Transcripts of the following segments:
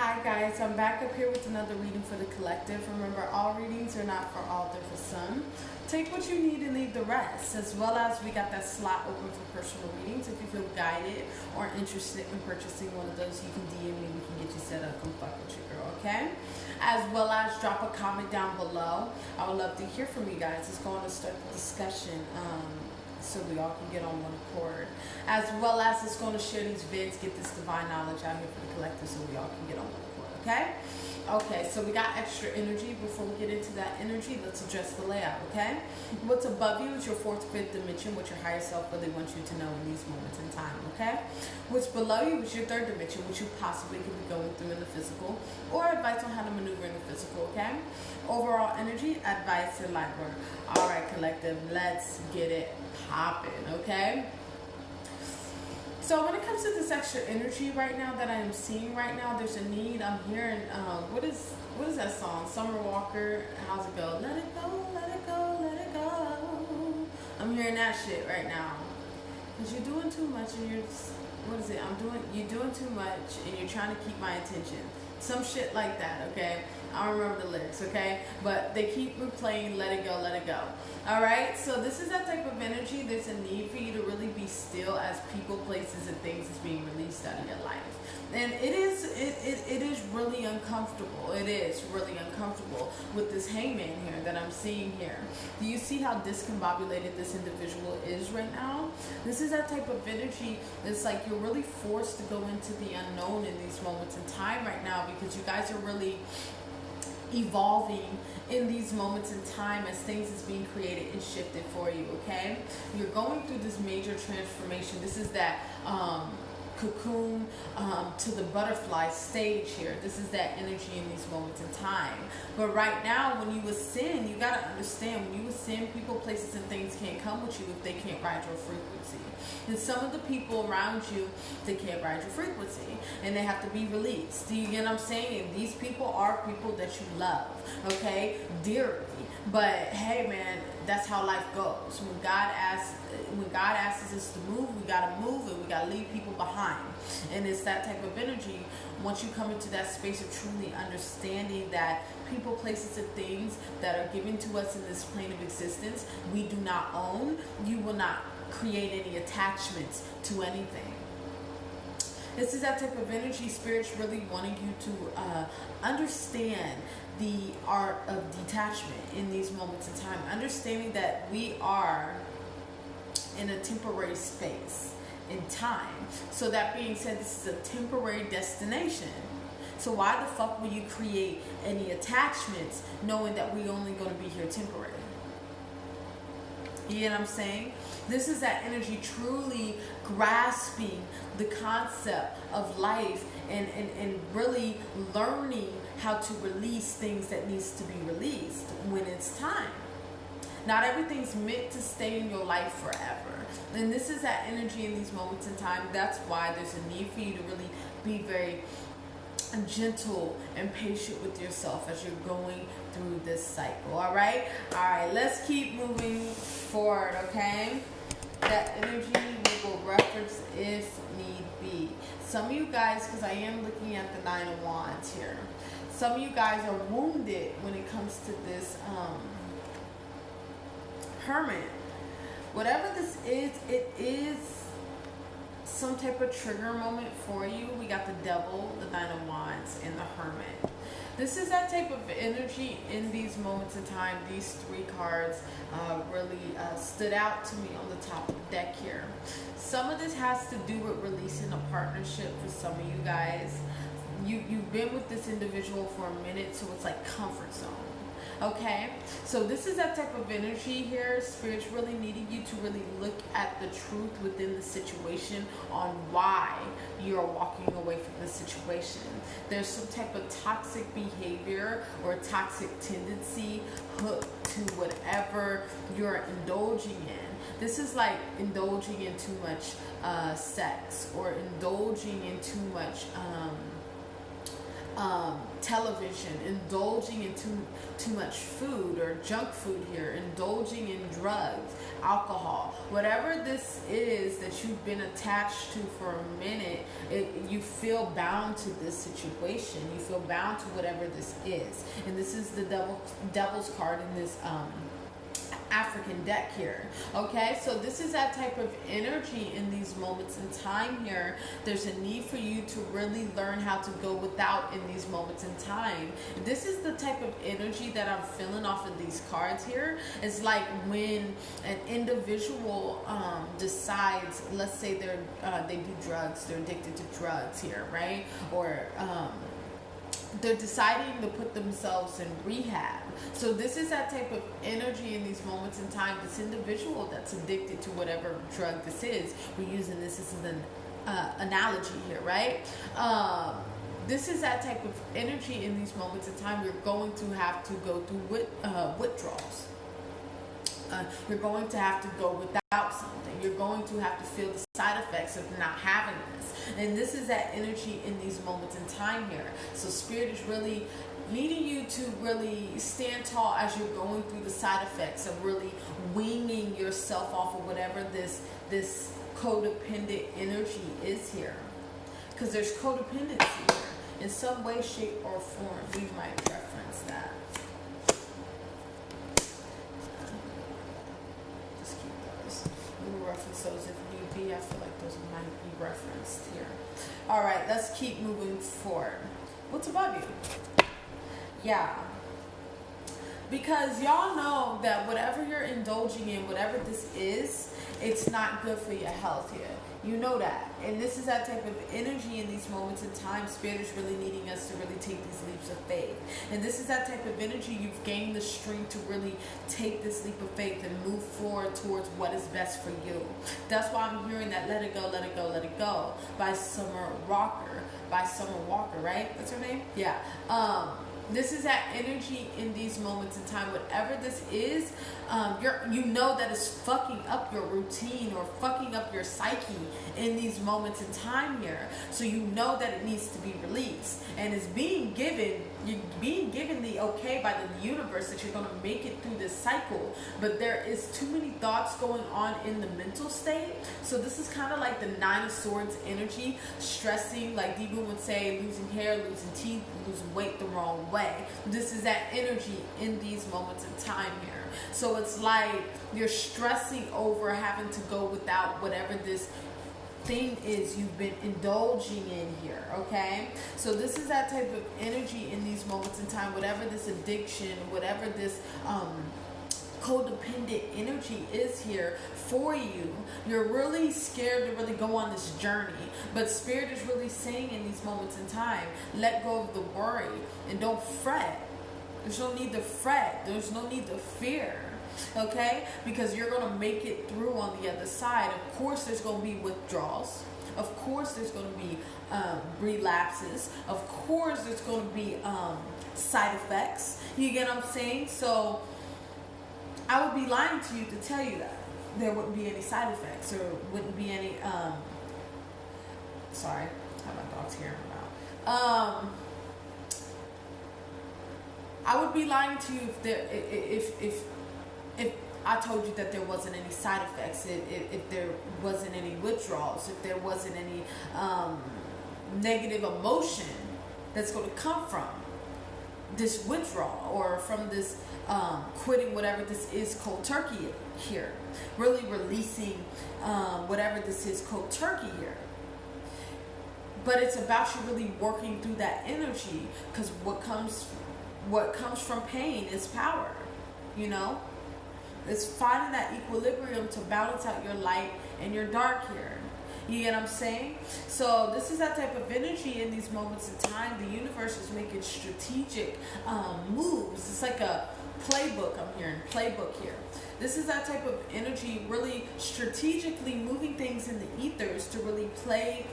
Hi guys, I'm back up here with another reading for the collective. Remember, all readings are not for all, they're for some. Take what you need and leave the rest, as well as we got that slot open for personal readings. If you feel guided or interested in purchasing one of those, you can DM me, we can get you set up, come fuck with your girl, okay? As well as drop a comment down below. I would love to hear from you guys. It's going to start the discussion. So we all can get on one accord, as well as it's going to share these vids, get this divine knowledge out here for the collective, so we all can get on one accord. Okay, so we got extra energy. Before we get into that energy, let's address the layout. Okay, what's above you is your fourth, fifth dimension, what your higher self really wants you to know in these moments in time. Okay, what's below you is your third dimension, which you possibly could be going through in the physical, or advice on how to maneuver in the physical. Okay, overall energy, advice, and light work. All right, collective, let's get it popping. Okay, so when it comes to this extra energy right now that I am seeing right now, there's a need. I'm hearing what is that song? Summer Walker, how's it go? Let it go, let it go, let it go. I'm hearing that shit right now, because you're doing too much and you're just, you're doing too much and you're trying to keep my attention, some shit like that. Okay, I don't remember the lyrics, okay? But they keep replaying, let it go, let it go. All right, so this is that type of energy. There's a need for you to really be still as people, places, and things is being released out of your life. And it is really uncomfortable. It is really uncomfortable with this hangman here that I'm seeing here. Do you see how discombobulated this individual is right now? This is that type of energy that's like you're really forced to go into the unknown in these moments in time right now, because you guys are really evolving in these moments in time as things is being created and shifted for you. Okay, you're going through this major transformation. This is that cocoon to the butterfly stage here. This is that energy in these moments in time. But right now, when you ascend, you got to understand, when you ascend, people, places, and things can't come with you if they can't ride your frequency. And some of the people around you, they can't ride your frequency, and they have to be released. Do you get what I'm saying? These people are people that you love, okay, dearly. But hey, man, that's how life goes. When God asks us to move, we gotta move, and we gotta leave people behind. And it's that type of energy. Once you come into that space of truly understanding that people, places, and things that are given to us in this plane of existence, we do not own. You will not create any attachments to anything. This is that type of energy. Spirit's really wanting you to understand the art of detachment in these moments in time. Understanding that we are in a temporary space in time. So that being said, this is a temporary destination. So why the fuck will you create any attachments knowing that we're only going to be here temporary? You know what I'm saying? This is that energy truly grasping the concept of life and really learning how to release things that needs to be released when it's time. Not everything's meant to stay in your life forever. And this is that energy in these moments in time. That's why there's a need for you to really be very gentle and patient with yourself as you're going through this cycle. All right, let's keep moving forward. Okay, that energy we will reference if need be. Some of you guys, because I am looking at the 9 of Wands here, some of you guys are wounded when it comes to this Hermit. Whatever this is, it is some type of trigger moment for you. We got the Devil, the 9 of Wands, and the Hermit. This is that type of energy in these moments in time. These three cards really stood out to me on the top of the deck here. Some of this has to do with releasing a partnership for some of you guys. You've been with this individual for a minute, so it's like comfort zone. Okay, so this is that type of energy here. Spirit's really needing you to really look at the truth within the situation on why you're walking away from the situation. There's some type of toxic behavior or toxic tendency hooked to whatever you're indulging in. This is like indulging in too much sex, or indulging in too much television, indulging in too much food or junk food here, indulging in drugs, alcohol, whatever this is that you've been attached to for a minute, you feel bound to this situation. You feel bound to whatever this is. And this is the devil's card in this African deck here. Okay, so this is that type of energy in these moments in time here. There's a need for you to really learn how to go without in these moments in time. This is the type of energy that I'm feeling off of these cards here. It's like when an individual decides, let's say they do drugs, they're addicted to drugs here, right? Or they're deciding to put themselves in rehab. So this is that type of energy in these moments in time. This individual that's addicted to whatever drug this is, we're using this as an analogy here, right? This is that type of energy in these moments in time. You're going to have to go through withdrawals. You're going to have to go without something. You're going to have to feel the side effects of not having this. And this is that energy in these moments in time here. So Spirit is really needing you to really stand tall as you're going through the side effects of really weaning yourself off of whatever this codependent energy is here. Because there's codependency here. In some way, shape, or form, we might reference that. We'll reference those if need be. I feel like those might be referenced here. All right, let's keep moving forward. What's above you? Yeah. Because y'all know that whatever you're indulging in, whatever this is, it's not good for your health here. You know that. And this is that type of energy in these moments in time. Spirit is really needing us to really take these leaps of faith. And this is that type of energy. You've gained the strength to really take this leap of faith and move forward towards what is best for you. That's why I'm hearing that let it go, let it go, let it go by Summer Walker, right? That's her name? Yeah. This is that energy in these moments in time. Whatever this is, you know that it's fucking up your routine or fucking up your psyche in these moments in time here. So you know that it needs to be released. And it's being given, you're being given the okay by the universe that you're going to make it through this cycle. But there is too many thoughts going on in the mental state. So this is kind of like the Nine of Swords energy, stressing, like Deepa would say, losing hair, losing teeth, losing weight the wrong way. This is that energy in these moments in time here. So it's like you're stressing over having to go without whatever this thing is you've been indulging in here, okay? So this is that type of energy in these moments in time. Whatever this addiction, whatever this codependent energy is here for you, you're really scared to really go on this journey. But Spirit is really saying in these moments in time, let go of the worry and don't fret. There's no need to fret. There's no need to fear. Okay? Because you're going to make it through on the other side. Of course, there's going to be withdrawals. Of course, there's going to be relapses. Of course, there's going to be side effects. You get what I'm saying? So I would be lying to you to tell you that there wouldn't be any side effects or wouldn't be any sorry, I have my dog's hearing about. I would be lying to you if I told you that there wasn't any side effects, if there wasn't any withdrawals, if there wasn't any negative emotion that's going to come from this withdrawal or from this quitting whatever this is cold turkey here, really releasing whatever this is cold turkey here. But it's about you really working through that energy, because what comes from pain is power, you know? It's finding that equilibrium to balance out your light and your dark here. You get what I'm saying? So this is that type of energy in these moments in time. The universe is making strategic moves. It's like a playbook, I'm hearing, playbook here. This is that type of energy, really strategically moving things in the ethers to really play,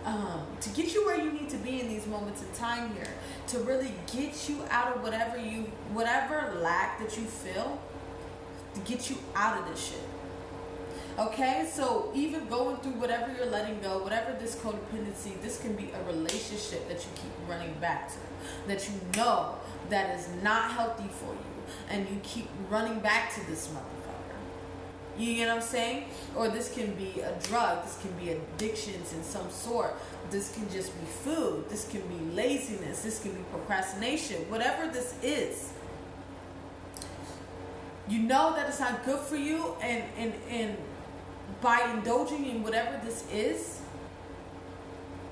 to get you where you need to be in these moments in time here, to really get you out of whatever lack that you feel, to get you out of this shit. Okay, so even going through whatever you're letting go, whatever this codependency, this can be a relationship that you keep running back to, that you know that is not healthy for you, and you keep running back to this motherfucker. You get what I'm saying? Or this can be a drug, this can be addictions in some sort, this can just be food, this can be laziness, this can be procrastination, whatever this is. You know that it's not good for you, and by indulging in whatever this is,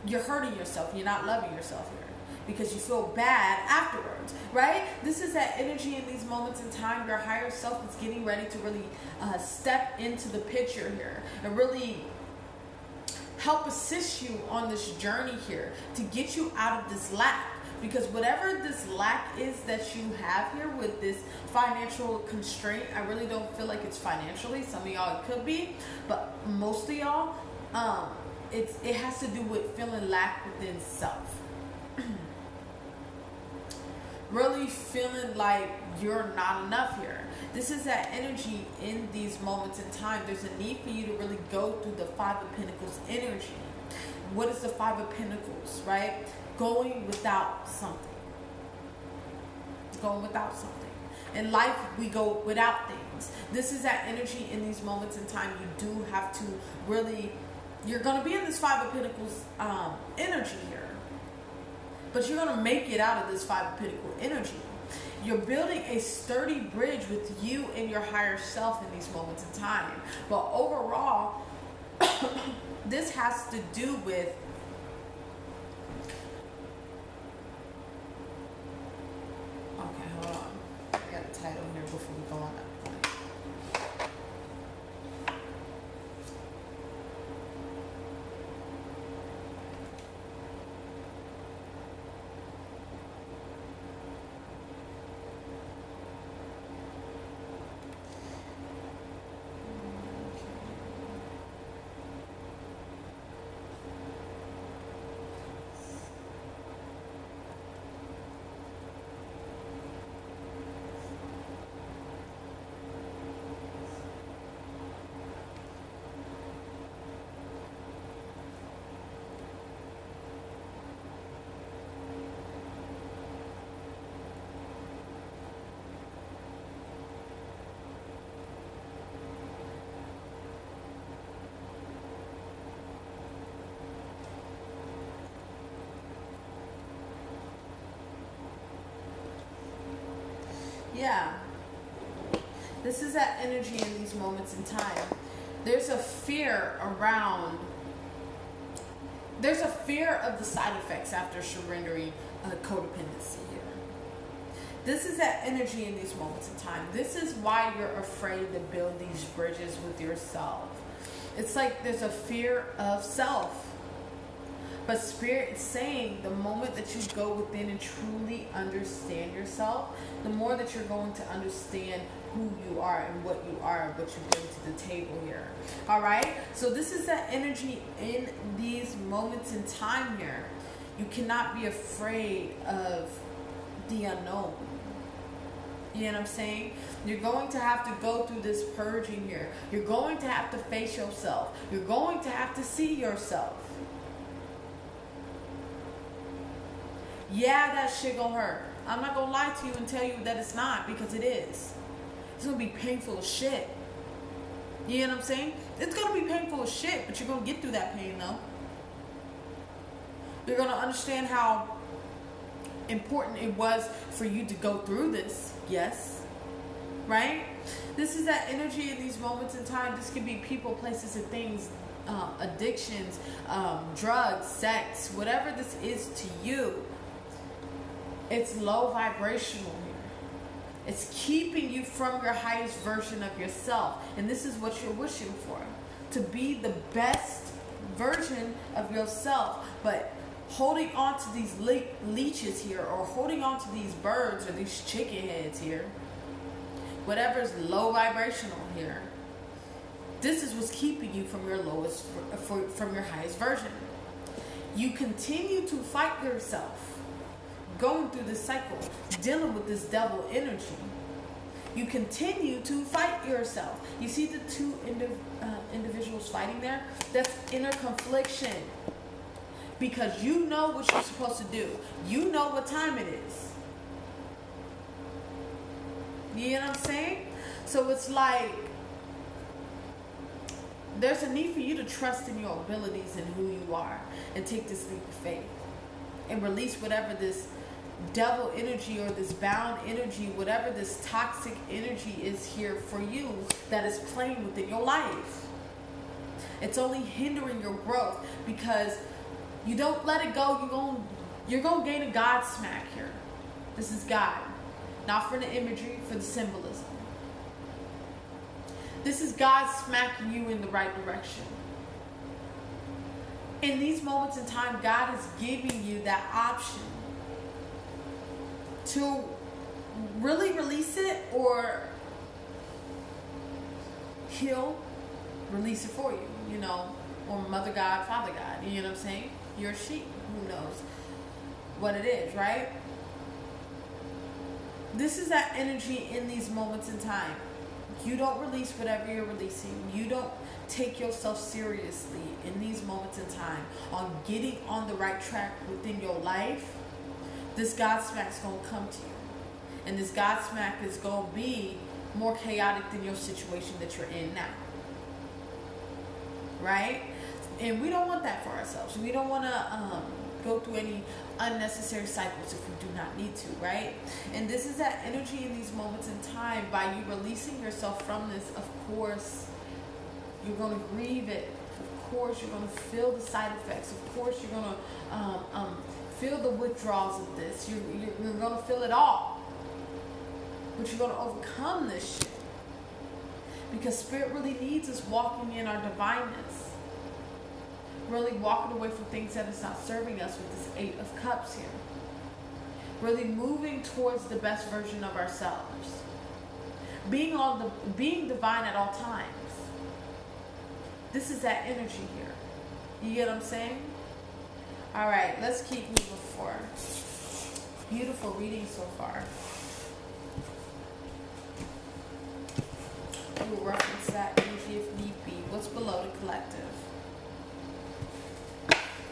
you're hurting yourself. You're not loving yourself here because you feel bad afterwards, right? This is that energy in these moments in time. Your higher self is getting ready to really step into the picture here and really help assist you on this journey here to get you out of this lack. Because whatever this lack is that you have here with this financial constraint, I really don't feel like it's financially. Some of y'all it could be, but most of y'all, it has to do with feeling lack within self. Really feeling like you're not enough here. This is that energy in these moments in time. There's a need for you to really go through the Five of Pentacles energy. What is the Five of Pentacles, right? Going without something. Going without something. In life, we go without things. This is that energy in these moments in time. You do have to really, you're going to be in this Five of Pentacles energy here. But you're going to make it out of this Five of Pentacles energy. You're building a sturdy bridge with you and your higher self in these moments in time. But overall, this has to do with title here before we go on that point. Yeah, this is that energy in these moments in time. There's a fear around, there's a fear of the side effects after surrendering codependency here. This is that energy in these moments in time. This is why you're afraid to build these bridges with yourself. It's like there's a fear of self. But Spirit is saying the moment that you go within and truly understand yourself, the more that you're going to understand who you are and what you are, what you bring to the table here. All right? So this is that energy in these moments in time here. You cannot be afraid of the unknown. You know what I'm saying? You're going to have to go through this purging here. You're going to have to face yourself. You're going to have to see yourself. Yeah, that shit gonna hurt. I'm not gonna lie to you and tell you that it's not, because it is. It's gonna be painful as shit. You know what I'm saying? It's gonna be painful as shit, but you're gonna get through that pain though. You're gonna understand how important it was for you to go through this. Yes. Right? This is that energy in these moments in time. This could be people, places, and things, addictions, drugs, sex, whatever this is to you. It's low vibrational here. It's keeping you from your highest version of yourself. And this is what you're wishing for. To be the best version of yourself. But holding on to these leeches here, or holding on to these birds or these chicken heads here, whatever's low vibrational here, this is what's keeping you from your lowest, from your highest version. You continue to fight yourself, going through this cycle, dealing with this devil energy. you continue to fight yourself. You see the two individuals fighting there? That's inner confliction. Because you know what you're supposed to do. You know what time it is. You know what I'm saying? So it's like, there's a need for you to trust in your abilities and who you are, and take this leap of faith and release whatever this devil energy or this bound energy, whatever this toxic energy is here for you that is playing within your life. It's only hindering your growth, because you don't let it go, you're going to gain a God smack here. This is God. Not for the imagery, for the symbolism. This is God smacking you in the right direction. In these moments in time, God is giving you that option to really release it, or He'll release it for you, you know, or Mother God, Father God, you know what I'm saying? You're a sheep, who knows what it is, right? This is that energy in these moments in time. You don't release whatever you're releasing. You don't take yourself seriously in these moments in time on getting on the right track within your life. This God smack's going to come to you. And this God smack is going to be more chaotic than your situation that you're in now. Right? And we don't want that for ourselves. We don't want to go through any unnecessary cycles if we do not need to, right? And this is that energy in these moments in time. By you releasing yourself from this, of course, you're going to grieve it. Of course, you're going to feel the side effects. Of course, you're going to feel the withdrawals of this. You're going to feel it all. But you're going to overcome this shit. Because Spirit really needs us walking in our divineness. Really walking away from things that is not serving us with this 8 of Cups here. Really moving towards the best version of ourselves. Being divine at all times. This is that energy here. You get what I'm saying? Alright, let's keep moving forward. Beautiful reading so far. We will reference that energy if need be. What's below the collective?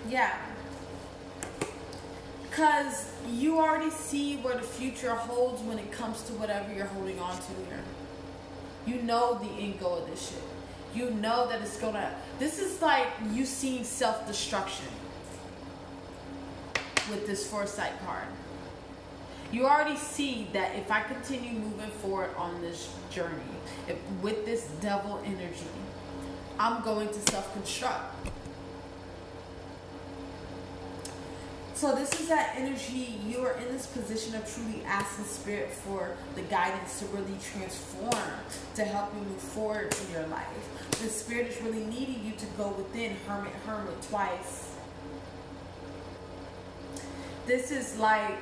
Yeah. Because you already see where the future holds when it comes to whatever you're holding on to here. You know the end goal of this shit. You know that it's gonna... This is like you seeing self-destruction with this foresight card. You already see that if I continue moving forward on this journey, with this devil energy, I'm going to self-construct. So this is that energy. You are in this position of truly asking Spirit for the guidance to really transform, to help you move forward in your life. The Spirit is really needing you to go within, hermit twice. This is like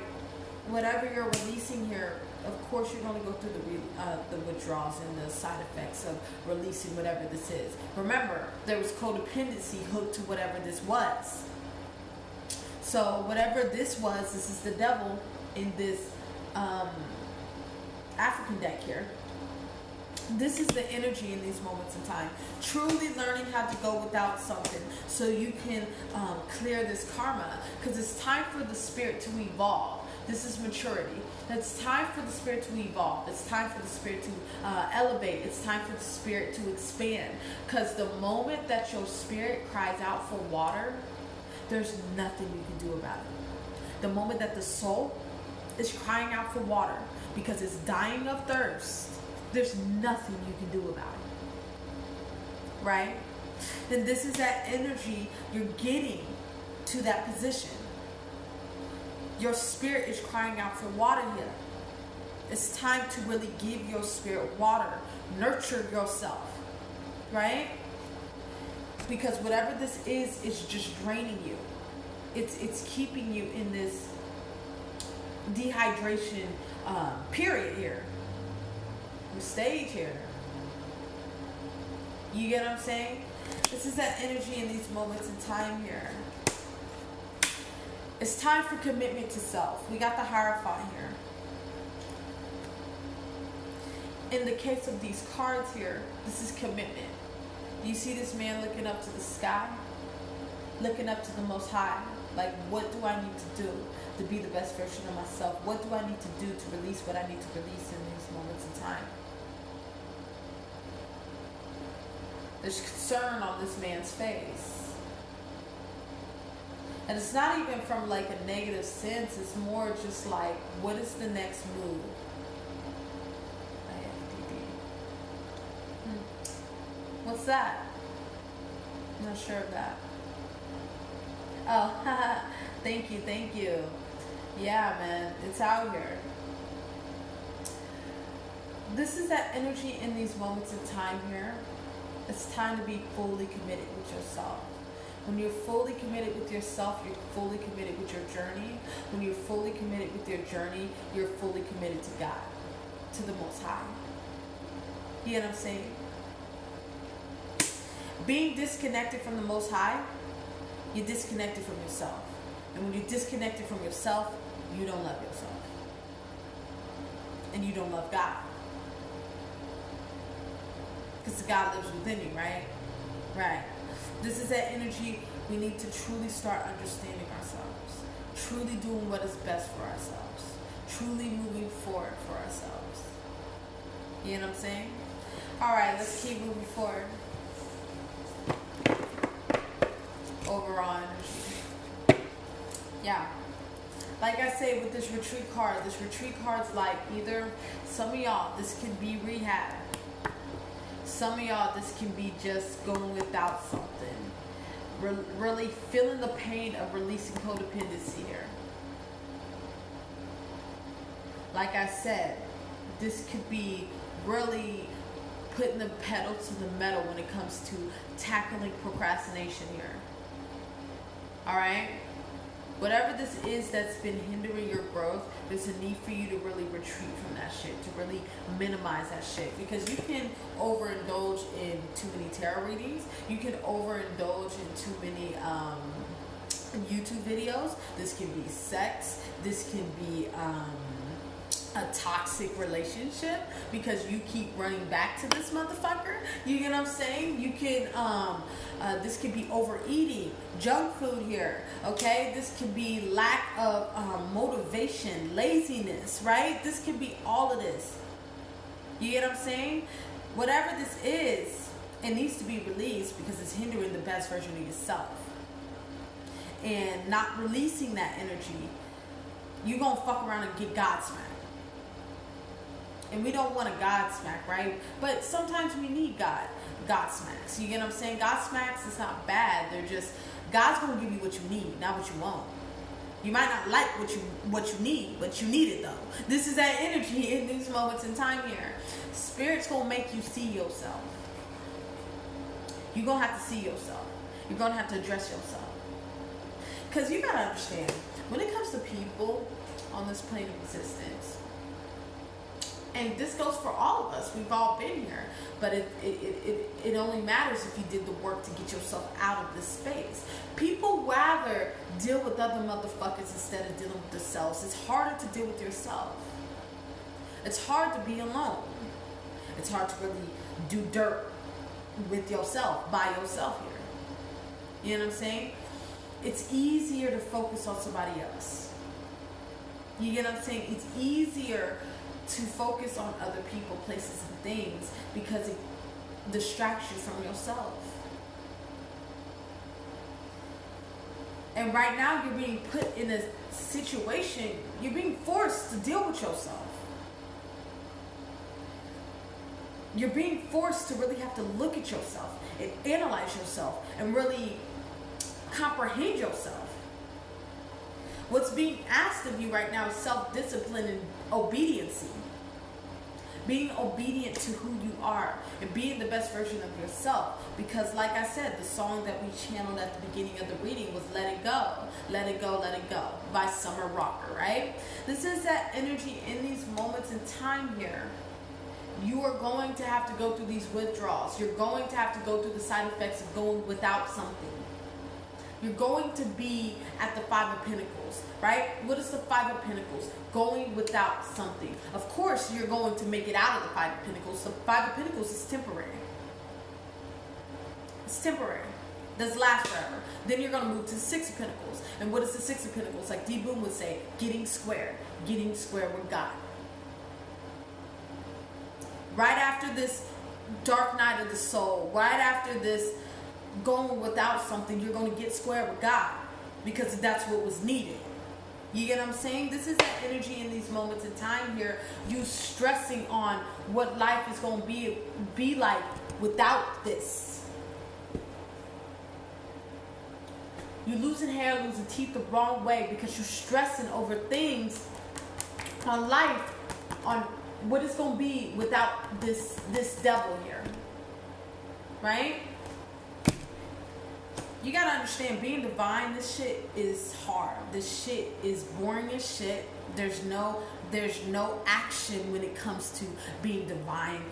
whatever you're releasing here. Of course, you're going to go through the withdrawals and the side effects of releasing whatever this is. Remember, there was codependency hooked to whatever this was. So whatever this was, this is the devil in this African deck here. This is the energy in these moments in time. Truly learning how to go without something so you can clear this karma. Because it's time for the Spirit to evolve. This is maturity. It's time for the Spirit to evolve. It's time for the Spirit to elevate. It's time for the Spirit to expand. Because the moment that your spirit cries out for water, there's nothing you can do about it. The moment that the soul is crying out for water because it's dying of thirst, there's nothing you can do about it. Right? Then this is that energy. You're getting to that position. Your spirit is crying out for water here. It's time to really give your spirit water. Nurture yourself. Right? Because whatever this is just draining you. It's keeping you in this dehydration period here. The stage here. You get what I'm saying? This is that energy in these moments in time here. It's time for commitment to self. We got the Hierophant here. in the case of these cards here, this is commitment. Do you see this man looking up to the sky? Looking up to the Most High? Like, what do I need to do to be the best version of myself? What do I need to do to release what I need to release in these moments in time? There's concern on this man's face. And it's not even from like a negative sense. It's more just like, what is the next move? What's that? I'm not sure of that. Oh, thank you, thank you. Yeah, man, it's out here. This is that energy in these moments of time here. It's time to be fully committed with yourself. When you're fully committed with yourself, you're fully committed with your journey. When you're fully committed with your journey, you're fully committed to God, to the Most High. You know what I'm saying? Being disconnected from the Most High, you're disconnected from yourself. And when you're disconnected from yourself, you don't love yourself. And you don't love God. Because God lives within you, right? Right. This is that energy. We need to truly start understanding ourselves. Truly doing what is best for ourselves. Truly moving forward for ourselves. You know what I'm saying? Alright, let's keep moving forward. Overall energy. Yeah. Like I say with this retreat card's like either some of y'all, this could be rehab. Some of y'all, this can be just going without something. Really feeling the pain of releasing codependency here. Like I said, this could be really putting the pedal to the metal when it comes to tackling procrastination here. Alright? Whatever this is that's been hindering your growth, there's a need for you to really retreat from that shit, to really minimize that shit. Because you can overindulge in too many tarot readings. You can overindulge in too many YouTube videos. This can be sex. This can be a toxic relationship because you keep running back to this motherfucker. You get what I'm saying? You can this could be overeating, junk food here, okay? This could be lack of motivation, laziness, right? This could be all of this. You get what I'm saying? Whatever this is, it needs to be released because it's hindering the best version of yourself. And not releasing that energy, you're gonna fuck around and get God smacked. And we don't want a God smack, right? But sometimes we need God smacks. You get what I'm saying? God smacks is not bad. They're just, God's going to give you what you need, not what you want. You might not like what you need, but you need it though. This is that energy in these moments in time here. Spirit's going to make you see yourself. You're going to have to see yourself. You're going to have to address yourself. Because you got to understand, when it comes to people on this plane of existence, and this goes for all of us. We've all been here. But it only matters if you did the work to get yourself out of this space. People rather deal with other motherfuckers instead of dealing with themselves. It's harder to deal with yourself. It's hard to be alone. It's hard to really do dirt with yourself, by yourself here. You know what I'm saying? It's easier to focus on somebody else. You get what I'm saying? It's easier to focus on other people, places, and things because it distracts you from yourself. And right now you're being put in a situation, you're being forced to deal with yourself. You're being forced to really have to look at yourself and analyze yourself and really comprehend yourself. What's being asked of you right now is self-discipline and obedience. Being obedient to who you are and being the best version of yourself. Because like I said, the song that we channeled at the beginning of the reading was Let It Go. Let It Go, Let It Go by Summer Rocker, right? This is that energy in these moments in time here. You are going to have to go through these withdrawals. You're going to have to go through the side effects of going without something. You're going to be at the Five of Pentacles, right? What is the Five of Pentacles? Going without something. Of course, you're going to make it out of the Five of Pentacles. The Five of Pentacles is temporary. It's temporary. Doesn't last forever. Then you're going to move to the Six of Pentacles. And what is the Six of Pentacles? Like D Boom would say, getting square with God. Right after this dark night of the soul, right after this going without something, you're going to get square with God, because that's what was needed. You get what I'm saying? This is that energy in these moments in time here. You stressing on what life is going to be like without this. You losing hair, losing teeth the wrong way because you're stressing over things on life, on what it's going to be without this devil here. Right? You gotta understand, being divine, this shit is hard. This shit is boring as shit. There's no action when it comes to being divine,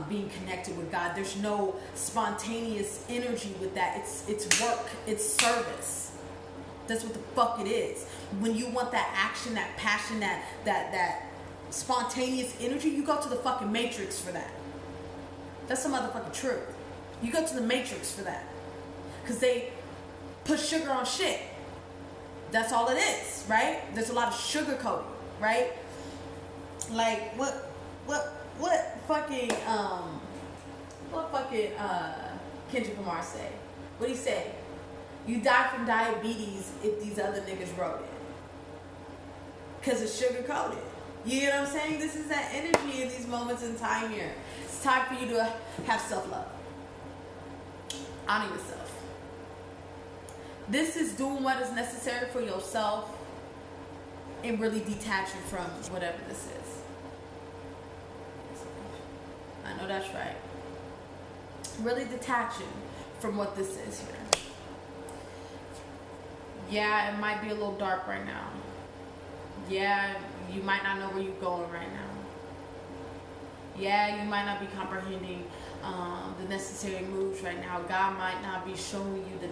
being connected with God. There's no spontaneous energy with that. It's work. It's service. That's what the fuck it is. When you want that action, that passion, that spontaneous energy, you go to the fucking Matrix for that. That's the motherfucking truth. You go to the Matrix for that. Because they put sugar on shit. That's all it is, right? There's a lot of sugar coating, right? Like what fucking Kendrick Lamar say? What he say? You die from diabetes if these other niggas wrote it. Because it's sugar coated. You know what I'm saying? This is that energy in these moments in time here. It's time for you to have self-love. Honor yourself. This is doing what is necessary for yourself and really detaching from whatever this is. I know that's right. Really detaching from what this is here. Yeah, it might be a little dark right now. Yeah, you might not know where you're going right now. Yeah, you might not be comprehending the necessary moves right now. God might not be showing you the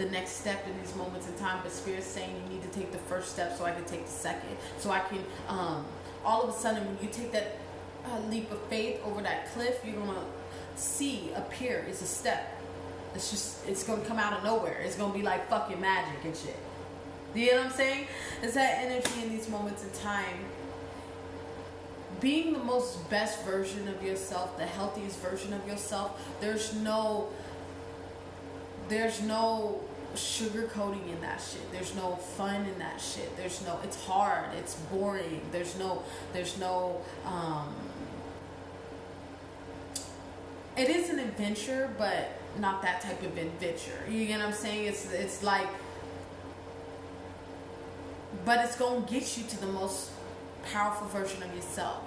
next step in these moments in time, but Spirit's saying you need to take the first step so I can take the second. So I can, all of a sudden, when you take that leap of faith over that cliff, you're going to see appear. It's a step. It's going to come out of nowhere. It's going to be like fucking magic and shit. Do you know what I'm saying? It's that energy in these moments in time. Being the most best version of yourself, the healthiest version of yourself, there's no sugarcoating in that shit. There's no fun in that shit. It's hard, it's boring. There's no it is an adventure, but not that type of adventure. You get what I'm saying? It's like, but it's going to get you to the most powerful version of yourself.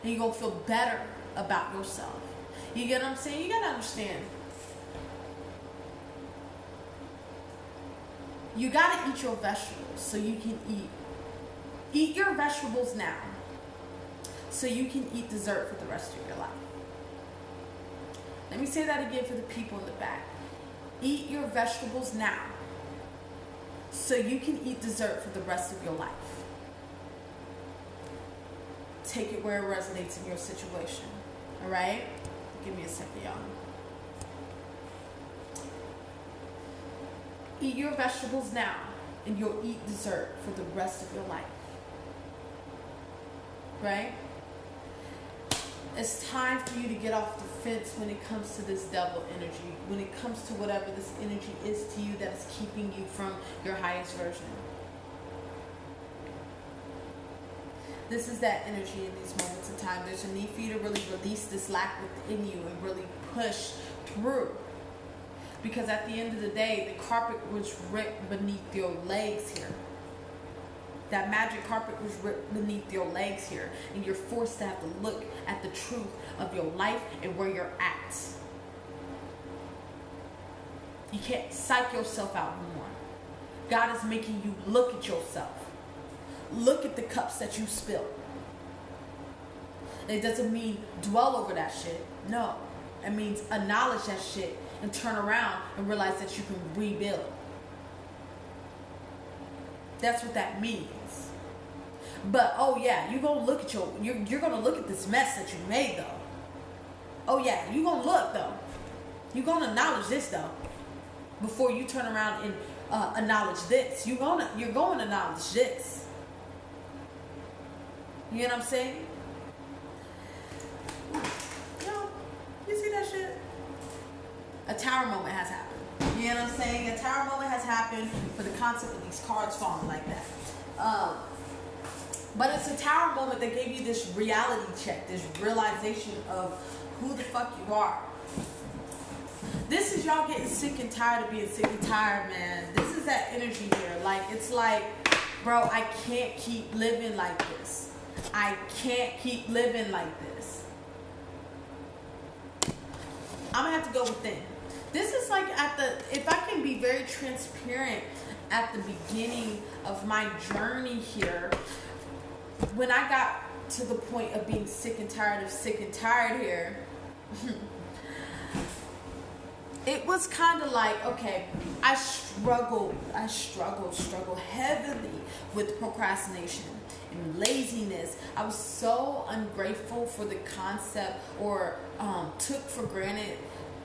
And you're going to feel better about yourself. You get what I'm saying? You got to understand. You got to eat your vegetables so you can eat. Eat your vegetables now so you can eat dessert for the rest of your life. Let me say that again for the people in the back. Eat your vegetables now so you can eat dessert for the rest of your life. Take it where it resonates in your situation. All right? Give me a second, y'all. Eat your vegetables now, and you'll eat dessert for the rest of your life. Right? It's time for you to get off the fence when it comes to this devil energy. When it comes to whatever this energy is to you that is keeping you from your highest version. This is that energy in these moments of time. There's a need for you to really release this lack within you and really push through. Because at the end of the day, the carpet was ripped beneath your legs here. That magic carpet was ripped beneath your legs here. And you're forced to have to look at the truth of your life and where you're at. You can't psych yourself out anymore. God is making you look at yourself. Look at the cups that you spill. It doesn't mean dwell over that shit. No. It means acknowledge that shit and turn around and realize that you can rebuild. That's what that means. But oh yeah, you're gonna look at you're gonna look at this mess that you made though. Oh yeah, you're gonna look though. You're gonna acknowledge this though. Before you turn around and acknowledge this. You're going to acknowledge this. You know what I'm saying? Yo, you see that shit? A tower moment has happened. You know what I'm saying? A tower moment has happened for the concept of these cards falling like that. But it's a tower moment that gave you this reality check, this realization of who the fuck you are. This is y'all getting sick and tired of being sick and tired, man. This is that energy here. Like, it's like, bro, I can't keep living like this. I can't keep living like this. I'm gonna have to go within. This is like if I can be very transparent at the beginning of my journey here, when I got to the point of being sick and tired here, it was kind of like, okay, I struggled heavily with procrastination and laziness. I was so ungrateful for the concept, or took for granted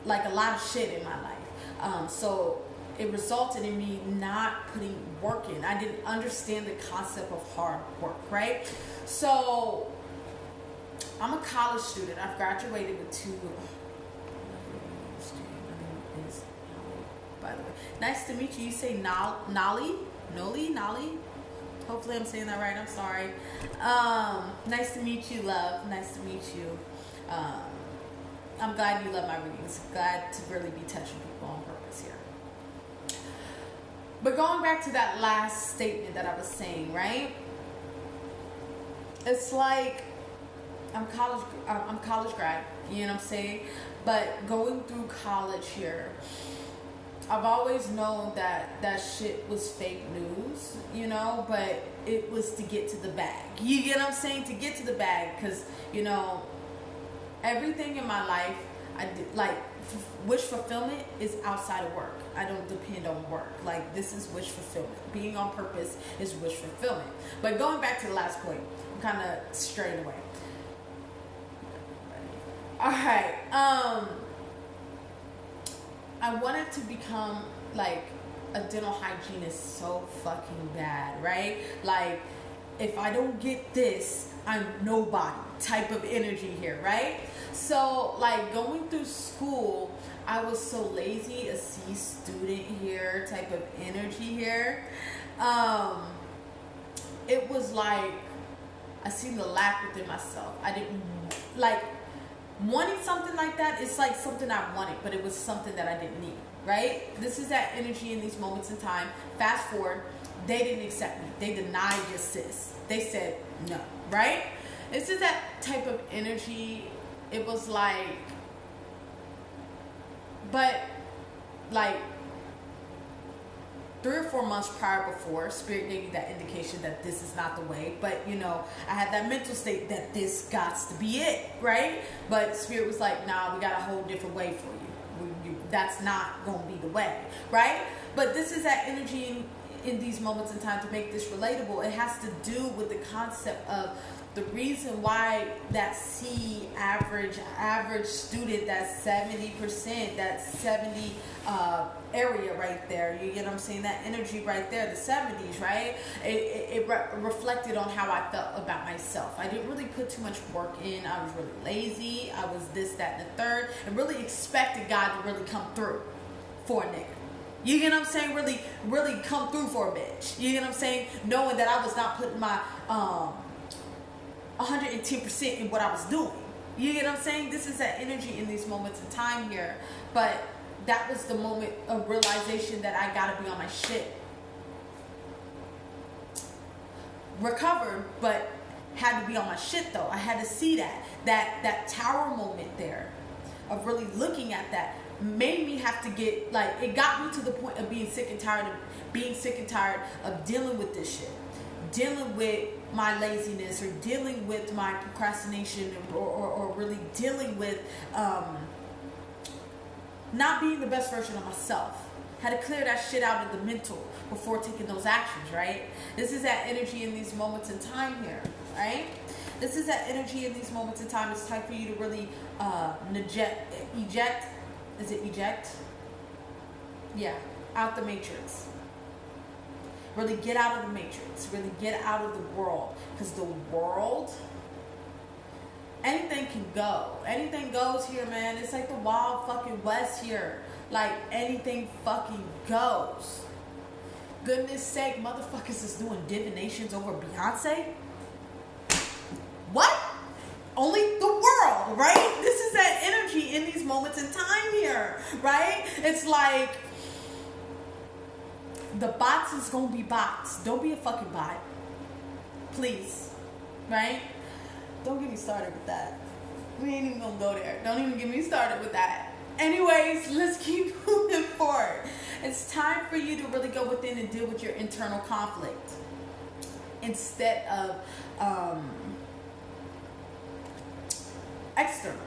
like a lot of shit in my life. So it resulted in me not putting work in. I didn't understand the concept of hard work, right? So I'm a college student. I've graduated with 2. By the way, nice to meet you. You say Nolly? Hopefully I'm saying that right. I'm sorry. Nice to meet you, love. Nice to meet you. I'm glad you love my readings. Glad to really be touching people on purpose here. But going back to that last statement that I was saying, right? It's like I'm college grad. You know what I'm saying? But going through college here, I've always known that shit was fake news, you know, but it was to get to the bag. You get what I'm saying? To get to the bag, because, you know, everything in my life, I did, like, wish fulfillment is outside of work. I don't depend on work. Like, this is wish fulfillment. Being on purpose is wish fulfillment. But going back to the last point, I'm kind of straying away. All right. I wanted to become like a dental hygienist so fucking bad, right? Like, if I don't get this, I'm nobody type of energy here, right? So, like, going through school, I was so lazy, a C student here type of energy here. It was like, I seen the lack within myself. I didn't, like, wanting something like that, it's like something I wanted, but it was something that I didn't need, right? This is that energy in these moments in time. Fast forward, they didn't accept me. They denied your sis. They said no, right? This is that type of energy. It was like, but like 3 or 4 months prior before, Spirit gave me that indication that this is not the way. But, you know, I had that mental state that this gots to be it, right? But Spirit was like, nah, we got a whole different way for you. That's not going to be the way, right? But this is that energy in these moments in time to make this relatable. It has to do with the concept of the reason why that C average student, that 70%, that 70 area right there, you get what I'm saying? That energy right there, the 70s, right? It reflected on how I felt about myself. I didn't really put too much work in. I was really lazy. I was this, that, and the third, and really expected God to really come through for a nigga. You get what I'm saying? Really come through for a bitch. You get what I'm saying? Knowing that I was not putting my 110% in what I was doing. You get what I'm saying? This is that energy in these moments in time here. But that was the moment of realization that I gotta be on my shit. Recovered, but had to be on my shit though. I had to see that tower moment there of really looking at that made me have to get, like, it got me to the point of being sick and tired of dealing with this shit. Dealing with my laziness, or dealing with my procrastination, or really dealing with not being the best version of myself. Had to clear that shit out of the mental before taking those actions, right? This is that energy in these moments in time here, right? This is that energy in these moments in time. It's time for you to really eject. Is it eject? Yeah, out the matrix. Really get out of the matrix. Really get out of the world. Because the world, anything can go. Anything goes here, man. It's like the wild fucking west here. Like, anything fucking goes. Goodness sake, motherfuckers is doing divinations over Beyonce? What? Only the world, right? This is that energy in these moments in time here, right? It's like, the bots is gonna be bots. Don't be a fucking bot. Please. Right? Don't get me started with that. We ain't even gonna go there. Don't even get me started with that. Anyways, let's keep moving forward. It's time for you to really go within and deal with your internal conflict instead of external.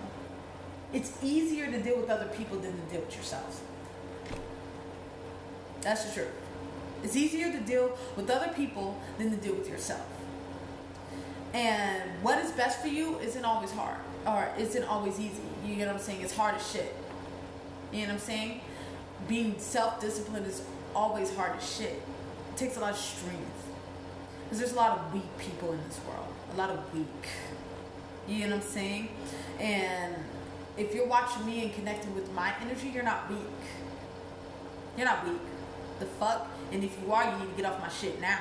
It's easier to deal with other people than to deal with yourself. That's the truth. It's easier to deal with other people than to deal with yourself. And what is best for you isn't always hard, or isn't always easy. You know what I'm saying? It's hard as shit. You know what I'm saying? Being self-disciplined is always hard as shit. It takes a lot of strength. Because there's a lot of weak people in this world. A lot of weak. You know what I'm saying? And if you're watching me and connecting with my energy, you're not weak. You're not weak. The fuck? And if you are, you need to get off my shit now.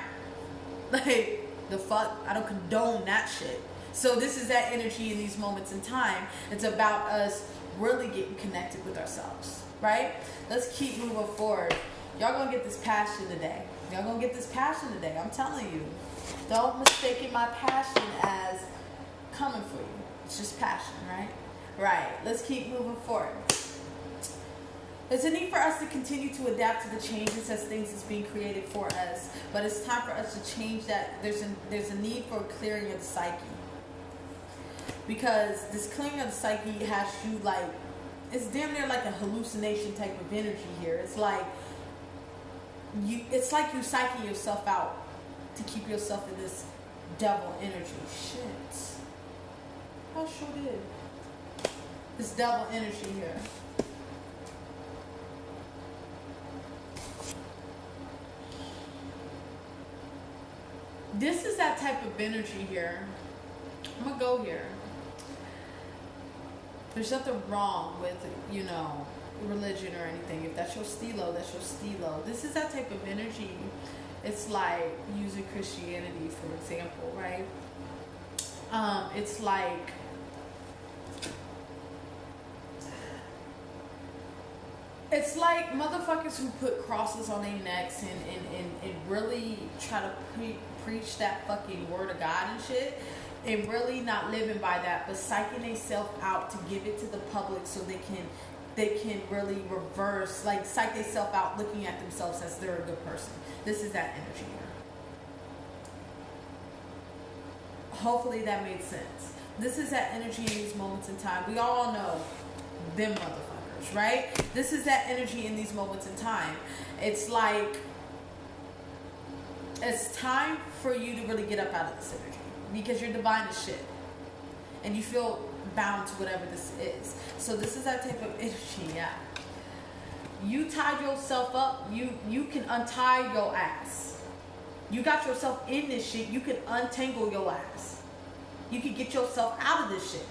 Like, the fuck? I don't condone that shit. So this is that energy in these moments in time. It's about us really getting connected with ourselves, right? Let's keep moving forward. Y'all gonna get this passion today. Y'all gonna get this passion today. I'm telling you. Don't mistake my passion as coming for you. It's just passion, right? Right. Let's keep moving forward. There's a need for us to continue to adapt to the changes as things is being created for us. But it's time for us to change that. There's a need for a clearing of the psyche. Because this clearing of the psyche has you like, it's damn near like a hallucination type of energy here. It's like you psyching yourself out to keep yourself in this devil energy. Shit. I sure did. This devil energy here. This is that type of energy here. I'm gonna go here. There's nothing wrong with, you know, religion or anything. If that's your stilo, that's your stilo. This is that type of energy. It's like using Christianity, for example, right? It's like motherfuckers who put crosses on their necks and really try to preach that fucking word of God and shit, and really not living by that, but psyching themselves out to give it to the public so they can really reverse, like psych themselves out looking at themselves as they're a good person. This is that energy here. Hopefully that made sense. This is that energy in these moments in time. We all know them motherfuckers, right? This is that energy in these moments in time. It's like, it's time for you to really get up out of this energy. Because you're divine as shit. And you feel bound to whatever this is. So this is that type of energy, yeah. You tied yourself up, you can untie your ass. You got yourself in this shit, you can untangle your ass. You can get yourself out of this shit.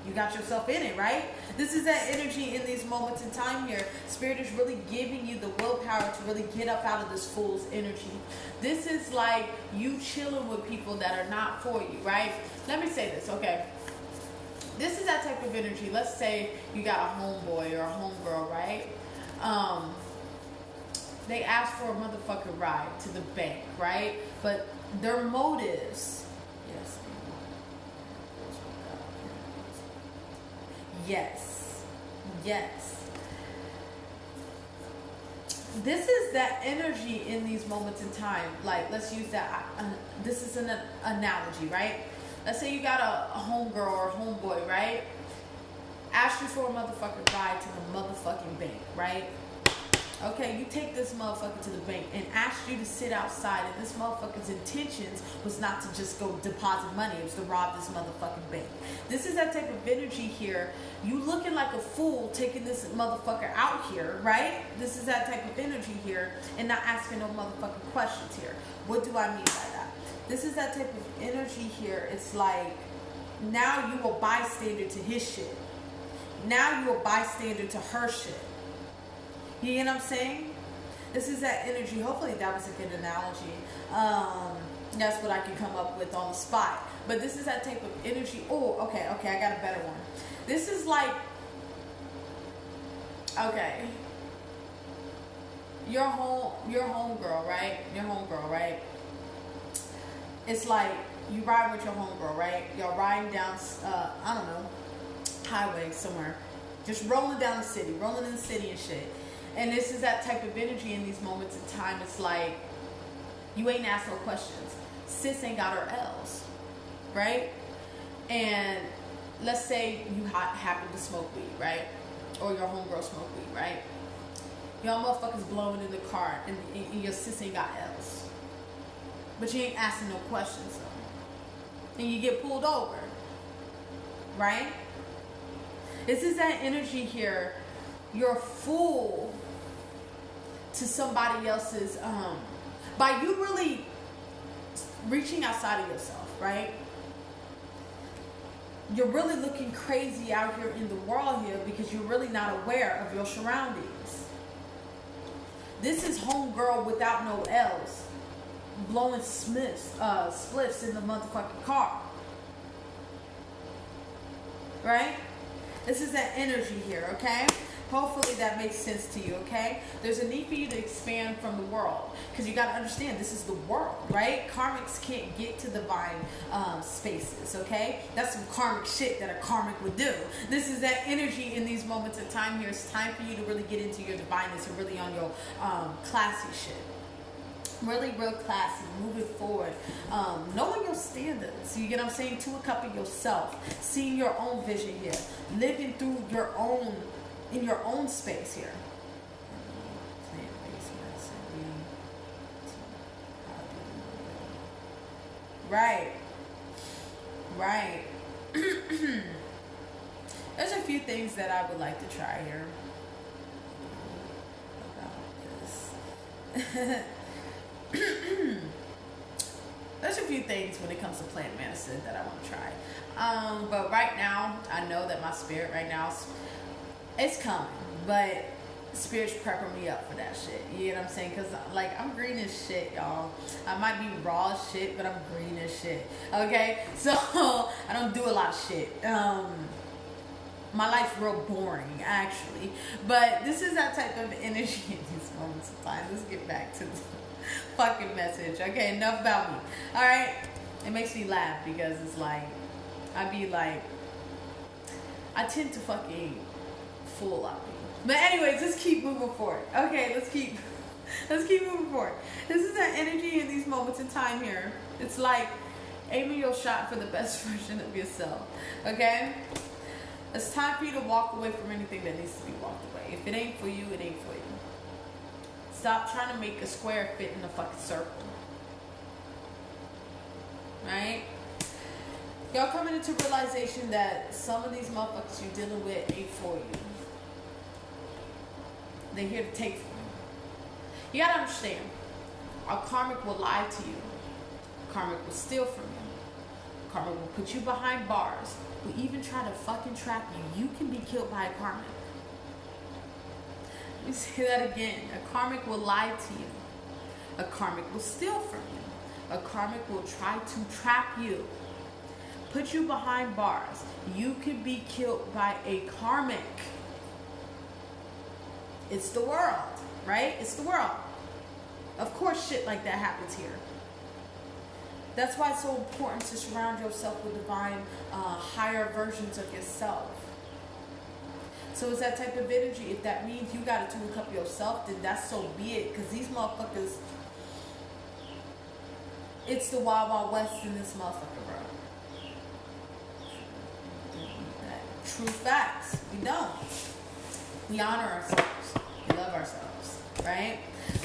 You got yourself in it, right? This is that energy in these moments in time here. Spirit is really giving you the willpower to really get up out of this fool's energy. This is like you chilling with people that are not for you, right? Let me say this, okay? This is that type of energy. Let's say you got a homeboy or a homegirl, right? They ask for a motherfucking ride to the bank, right? But their motives, yes. This is that energy in these moments in time. Like, let's use that. This is an analogy, right? Let's say you got a homegirl or a homeboy, right? Ask you for a motherfucking ride to the motherfucking bank, right? Okay, you take this motherfucker to the bank and asked you to sit outside, and this motherfucker's intentions was not to just go deposit money, it was to rob this motherfucking bank. This is that type of energy here. You looking like a fool taking this motherfucker out here, right? This is that type of energy here, and not asking no motherfucking questions here. What do I mean by that? This is that type of energy here. It's like, now you a bystander to his shit. Now you a bystander to her shit. You get what I'm saying? This is that energy. Hopefully that was a good analogy. That's what I can come up with on the spot. But this is that type of energy. Oh, okay, I got a better one. This is like, okay, your homegirl, right? Your homegirl, right? It's like you ride with your homegirl, right? Y'all riding down, I don't know, highway somewhere, just rolling down the city, rolling in the city and shit. And this is that type of energy in these moments in time. It's like, you ain't asked no questions. Sis ain't got her L's, right? And let's say you happen to smoke weed, right? Or your homegirl smoke weed, right? Y'all motherfuckers blowing in the car, and your sis ain't got L's. But you ain't asking no questions, though. And you get pulled over, right? This is that energy here. You're a fool to somebody else's, by you really reaching outside of yourself, right? You're really looking crazy out here in the world here because you're really not aware of your surroundings. This is homegirl without no L's, blowing spliffs in the motherfucking car, right? This is that energy here, okay? Hopefully that makes sense to you, okay? There's a need for you to expand from the world, because you got to understand this is the world, right? Karmics can't get to divine spaces, okay? That's some karmic shit that a karmic would do. This is that energy in these moments of time here. It's time for you to really get into your divineness and really on your classy shit. Really real classy, moving forward, knowing your standards. You get what I'm saying? To a cup of yourself, seeing your own vision here, living through your own, in your own space here. Right. There's a few things that I would like to try here about this. There's a few things when it comes to plant medicine that I want to try. But right now, I know that my spirit right now, it's coming. But spirit's prepping me up for that shit. You know what I'm saying? Because, like, I'm green as shit, y'all. I might be raw as shit, but I'm green as shit. Okay? So, I don't do a lot of shit. My life's real boring, actually. But this is that type of energy in these moments of time. Let's get back to the fucking message. Okay, enough about me. Alright? It makes me laugh because it's like, I tend to fucking fool a lot of people. But anyways, let's keep moving forward. Okay, let's keep moving forward. This is that energy in these moments in time here. It's like aiming your shot for the best version of yourself. Okay? It's time for you to walk away from anything that needs to be walked away. If it ain't for you, it ain't for you. Stop trying to make a square fit in a fucking circle. Right? Y'all coming into realization that some of these motherfuckers you're dealing with ain't for you. They're here to take from you. You gotta understand, a karmic will lie to you. A karmic will steal from you. A karmic will put you behind bars. Will even try to fucking trap you. You can be killed by a karmic. Let me say that again. A karmic will lie to you. A karmic will steal from you. A karmic will try to trap you. Put you behind bars. You can be killed by a karmic. It's the world, right? It's the world. Of course shit like that happens here. That's why it's so important to surround yourself with divine, higher versions of yourself. So it's that type of energy. If that means you got to tune up yourself, then that's so be it. Because these motherfuckers, it's the Wild Wild West in this motherfucker, bro. True facts. We don't. We honor ourselves. We love ourselves. right?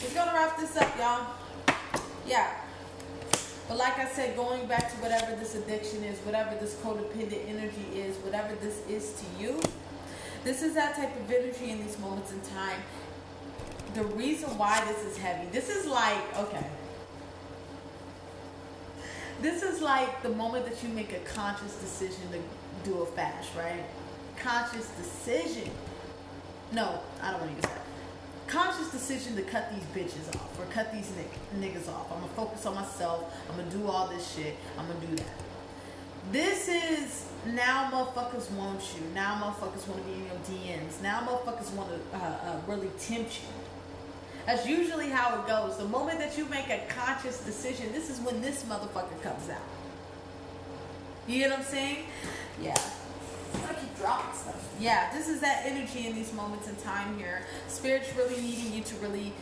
We're gonna wrap this up, y'all. Yeah. But like I said, going back to whatever this addiction is, whatever this codependent energy is, whatever this is to you, this is that type of energy in these moments in time. The reason why this is heavy, this is like, okay. This is like the moment that you make a conscious decision to do a fast, right? Conscious decision. No, I don't want to use that. Conscious decision to cut these bitches off or cut these niggas off. I'm going to focus on myself. I'm going to do all this shit. I'm going to do that. This is now motherfuckers want you. Now motherfuckers want to be in your DMs. Now motherfuckers want to really tempt you. That's usually how it goes. The moment that you make a conscious decision, this is when this motherfucker comes out. You get what I'm saying? Yeah. I keep dropping stuff. Yeah, this is that energy in these moments in time here. Spirit's really needing you to really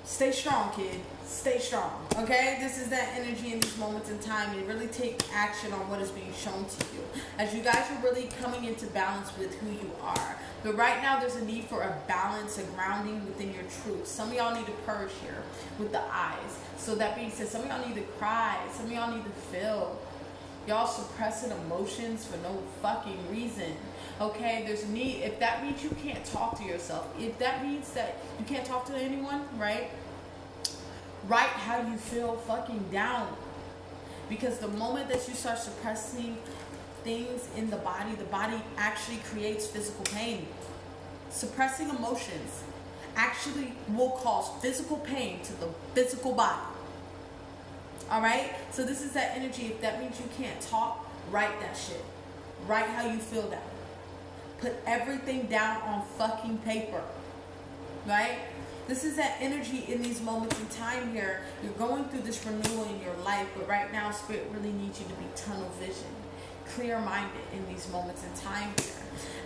stay strong, kid. Stay strong, okay? This is that energy in these moments in time, and really take action on what is being shown to you. As you guys are really coming into balance with who you are. But right now, there's a need for a balance, a grounding within your truth. Some of y'all need to purge here with the eyes. So that being said, some of y'all need to cry. Some of y'all need to feel. Y'all suppressing emotions for no fucking reason. Okay, there's a need. If that means you can't talk to yourself, if that means that you can't talk to anyone, right? Write how you feel fucking down. Because the moment that you start suppressing things in the body actually creates physical pain. Suppressing emotions actually will cause physical pain to the physical body. Alright? So this is that energy. If that means you can't talk, write that shit. Write how you feel down. Put everything down on fucking paper. Right? This is that energy in these moments in time here. You're going through this renewal in your life, but right now Spirit really needs you to be tunnel vision, clear-minded in these moments in time here,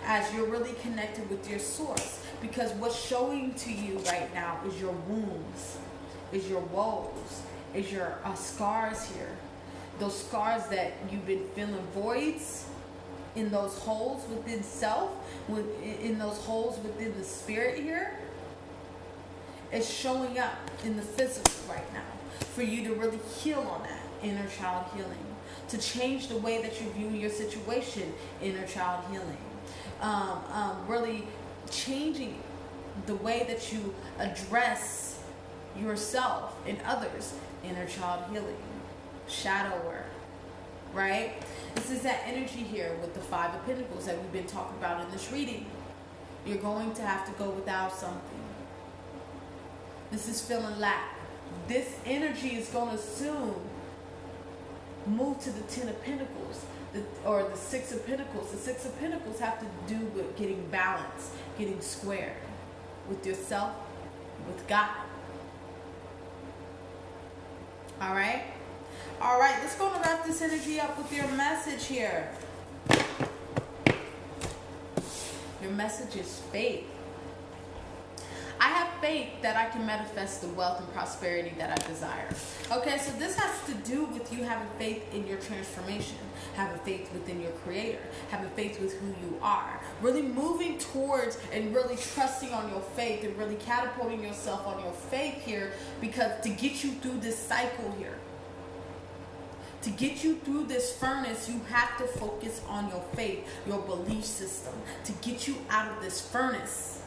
as you're really connected with your source. Because what's showing to you right now is your wounds, is your woes, is your scars here. Those scars that you've been feeling voids in those holes within self, in those holes within the spirit here. It's showing up in the physical right now for you to really heal on that inner child healing, to change the way that you view your situation, inner child healing, really changing the way that you address yourself and others, inner child healing, shadow work, right? This is that energy here with the Five of Pentacles that we've been talking about in this reading. You're going to have to go without something. This is feeling lack. This energy is going to soon move to the Ten of Pentacles, or the Six of Pentacles. The Six of Pentacles have to do with getting balanced, getting squared with yourself, with God. All right? All right, let's go and wrap this energy up with your message here. Your message is faith. I have faith that I can manifest the wealth and prosperity that I desire. Okay, so this has to do with you having faith in your transformation, having faith within your creator, having faith with who you are, really moving towards and really trusting on your faith and really catapulting yourself on your faith here, because to get you through this cycle here, to get you through this furnace, you have to focus on your faith, your belief system, to get you out of this furnace.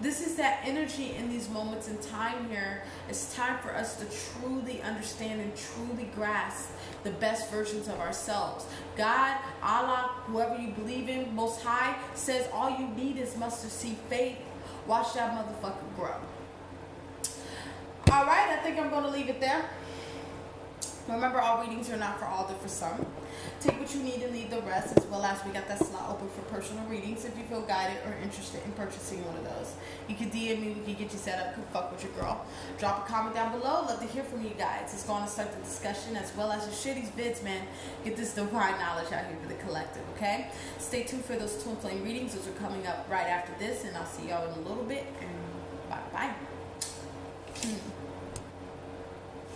This is that energy in these moments in time here. It's time for us to truly understand and truly grasp the best versions of ourselves. God, Allah, whoever you believe in, Most High, says all you need is mustard seed faith. Watch that motherfucker grow. All right, I think I'm going to leave it there. Remember, all readings are not for all, they're for some. Take what you need and leave the rest, as well as we got that slot open for personal readings if you feel guided or interested in purchasing one of those. You can DM me, we can get you set up, could fuck with your girl. Drop a comment down below, love to hear from you guys. It's going to start the discussion, as well as you share these vids, man. Get this divine knowledge out here for the collective, okay? Stay tuned for those twin flame readings. Those are coming up right after this, and I'll see y'all in a little bit, and bye-bye.